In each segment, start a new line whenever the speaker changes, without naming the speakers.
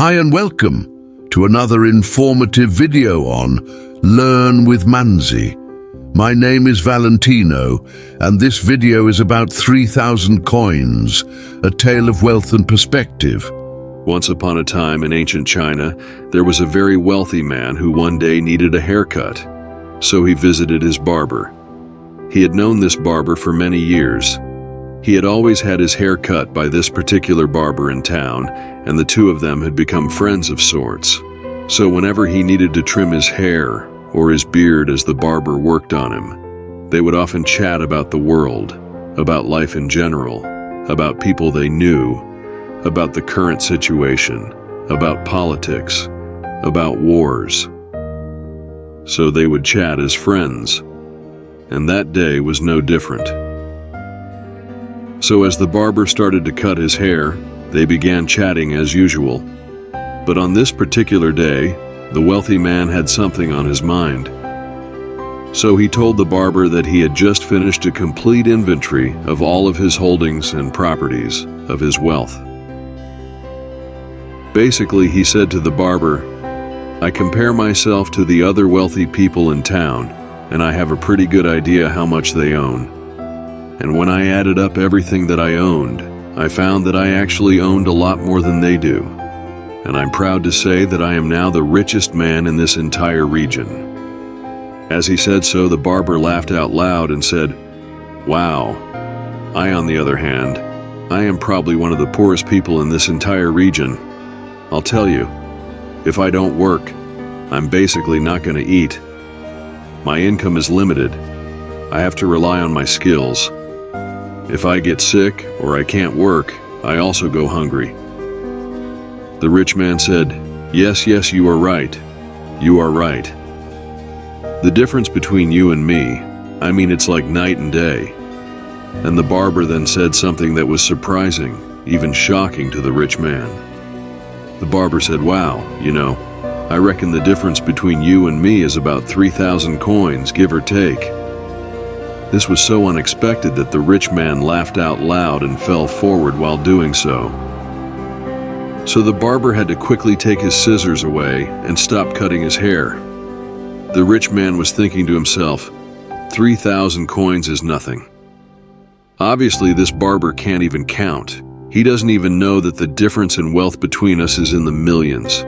Hi and welcome to another informative video on Learn with Manzi. My name is Valentino, and this video is about 3,000 coins, a tale of wealth and perspective.
Once upon a time in ancient China, there was a very wealthy man who one day needed a haircut. So he visited his barber. He had known this barber for many years. He had always had his hair cut by this particular barber in town, and the two of them had become friends of sorts. So whenever he needed to trim his hair or his beard as the barber worked on him, they would often chat about the world, about life in general, about people they knew, about the current situation, about politics, about wars. So they would chat as friends, and that day was no different. So as the barber started to cut his hair, they began chatting as usual. But on this particular day, the wealthy man had something on his mind. So he told the barber that he had just finished a complete inventory of all of his holdings and properties, of his wealth. Basically, he said to the barber, "I compare myself to the other wealthy people in town, and I have a pretty good idea how much they own. And when I added up everything that I owned, I found that I actually owned a lot more than they do. And I'm proud to say that I am now the richest man in this entire region." As he said so, the barber laughed out loud and said, "Wow. I, on the other hand, I am probably one of the poorest people in this entire region. I'll tell you, if I don't work, I'm basically not going to eat. My income is limited. I have to rely on my skills. If I get sick or I can't work, I also go hungry." The rich man said, Yes, you are right. You are right. The difference between you and me, I mean, it's like night and day." And the barber then said something that was surprising, even shocking to the rich man. The barber said, "Wow, I reckon the difference between you and me is about 3,000 coins, give or take." This was so unexpected that the rich man laughed out loud and fell forward while doing so. So the barber had to quickly take his scissors away and stop cutting his hair. The rich man was thinking to himself, 3,000 coins is nothing. Obviously, this barber can't even count. He doesn't even know that the difference in wealth between us is in the millions.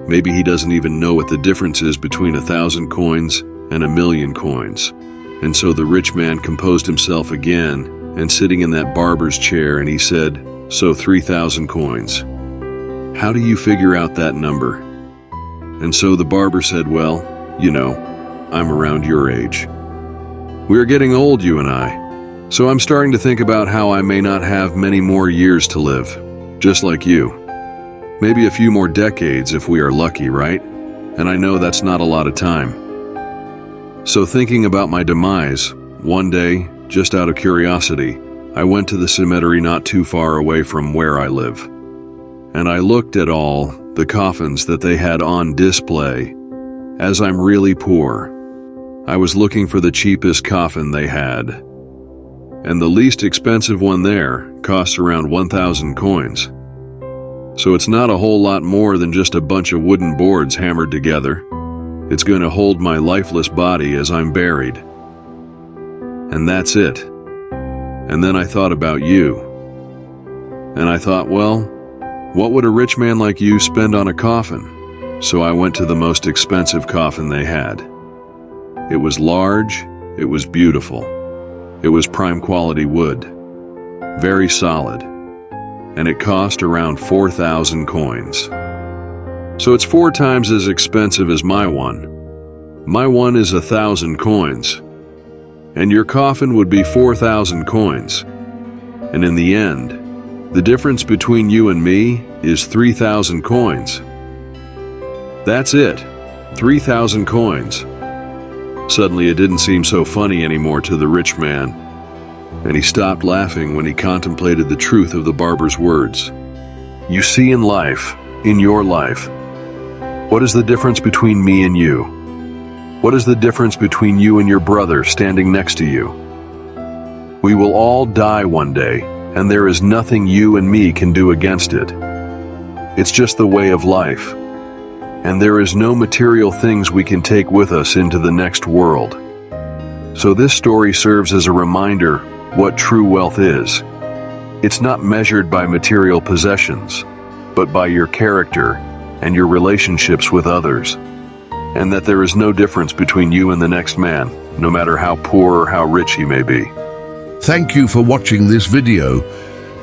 Maybe he doesn't even know what the difference is between 1,000 coins and 1,000,000 coins. And so the rich man composed himself again, and sitting in that barber's chair, and he said, "So 3,000 coins. How do you figure out that number?" And so the barber said, "Well, I'm around your age. We're getting old, you and I. So I'm starting to think about how I may not have many more years to live, just like you. Maybe a few more decades if we are lucky, right? And I know that's not a lot of time. So thinking about my demise, one day, just out of curiosity, I went to the cemetery not too far away from where I live. And I looked at all the coffins that they had on display. As I'm really poor, I was looking for the cheapest coffin they had. And the least expensive one there costs around 1,000 coins. So it's not a whole lot more than just a bunch of wooden boards hammered together. It's going to hold my lifeless body as I'm buried. And that's it." And then I thought about you. And I thought, well, what would a rich man like you spend on a coffin? So I went to the most expensive coffin they had. It was large, it was beautiful. It was prime quality wood, very solid, and it cost around 4,000 coins. So it's 4 times as expensive as my one. My one is 1,000 coins, and your coffin would be 4,000 coins. And in the end, the difference between you and me is 3,000 coins. That's it, 3,000 coins. Suddenly it didn't seem so funny anymore to the rich man, and he stopped laughing when he contemplated the truth of the barber's words. You see, in life, in your life, what is the difference between me and you? What is the difference between you and your brother standing next to you? We will all die one day, and there is nothing you and me can do against it. It's just the way of life. And there is no material things we can take with us into the next world. So this story serves as a reminder what true wealth is. It's not measured by material possessions, but by your character and your relationships with others. And that there is no difference between you and the next man, no matter how poor or how rich he may be.
Thank you for watching this video.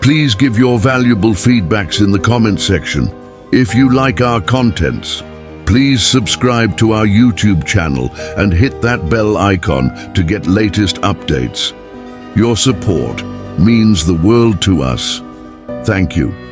Please give your valuable feedbacks in the comment section. If you like our contents, please subscribe to our YouTube channel and hit that bell icon to get latest updates. Your support means the world to us. Thank you.